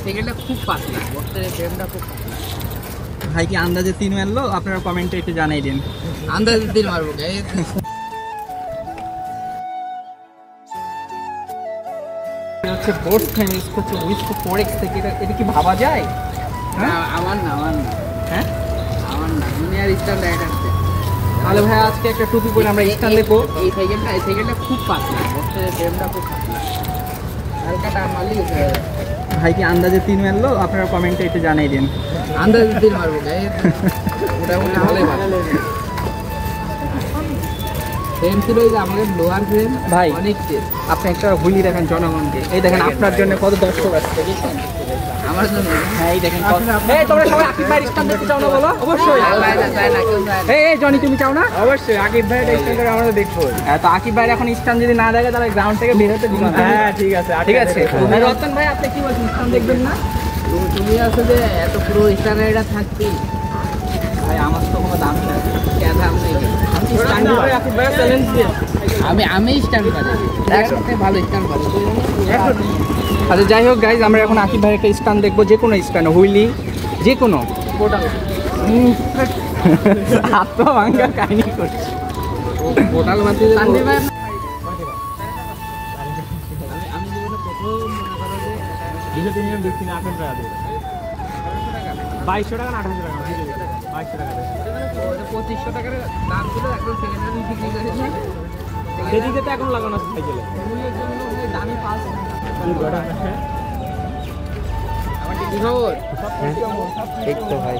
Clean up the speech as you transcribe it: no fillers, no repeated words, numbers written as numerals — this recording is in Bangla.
সেকেন্ডটা খুব পাতলা, ফ্রেমটা খুব পাতলা। ভাই কি আন্দাজে 3 মারলো? আপনারা কমেন্টে একটু জানাই দিন। আন্দাজে 3 মারবো গাইস। হচ্ছে বোর্ড ফ্রেম ইউজ করছে উইসকো 4x থেকে। এটা কি ভাবা যায়? হ্যাঁ আমার না হ্যাঁ আমার না, তুমি আর স্ট্যান্ড রাইট আছে। তাহলে ভাই আজকে একটা টুপি পরে আমরা স্ট্যান্ড দেখবো। এই সেকেন্ডটা খুব পাতলা, ফ্রেমটা খুব পাতলা, হালকা টান মারলেই উঠে যাবে। ভাই কি আন্দাজে 3 মারলো? আপনারা কমেন্টে একটু জানাই দিন। আন্দাজে 3 মারবো গাইস। মোটামুটি ভালোই মারবো। ফ্রেম ছিল যে আমাদের লোহার ফ্রেম ভাই অনেক তেজ। আপনি একটা হুইলি দেখেন জনগণকে। এই দেখেন আপনার জন্য কত দর্শক আসছে দেখেন। আমার জন্য হ্যাঁ এই দেখেন এই তোমরা সবাই আকিব ভাইয়ের স্ট্যান্ড দেখতে চাও না বলো? অবশ্যই। চাই না কেউ চায় না। এই জনি তুমি চাও না? অবশ্যই আকিব ভাইয়ের স্ট্যান্ডার্ড আমরা দেখবো। হ্যাঁ তো আকিব ভাইয়ের এখন স্ট্যান্ড যদি না দেখে তাহলে গ্রাউন্ড থেকে বের হতে দিবেন। হ্যাঁ ঠিক আছে ঠিক আছে। রতন ভাই আপনি কি বলছেন, স্ট্যান্ড দেখবেন না? তুমি আসলে এত পুরো স্ট্যান্ডার্ড থাকতি। ভাই আমার তো কোনো দাম নেই। কেন দাম নেই? স্ট্যান্ড ভাই আকিব ভাই চ্যালেঞ্জ দিয়ে আমি স্ট্যান্ড পারি, একসাথে ভালো স্ট্যান্ড পারি। আচ্ছা যাই হোক গাইজ, আমরা এখন আকিব ভাইয়ের একটা স্ট্যান্ড দেখবো, যে কোনো স্ট্যান্ড, হুইলি যে কোনো। আত্মভাঙ্গা কাহিনী করছে। টোটাল মাটি আমি জীবনে প্রথম মনে করো যে 2200 টাকা না 1800 টাকা 2200 টাকা 2500 টাকার দাম ছিল, এখন সেকেন্ড হ্যান্ড বিক্রি করেছে। সেদিকে তো এখন লাগানো আছে সাইকেলে। দামি পাস। আমার কি খবর? ঠিক তো ভাই।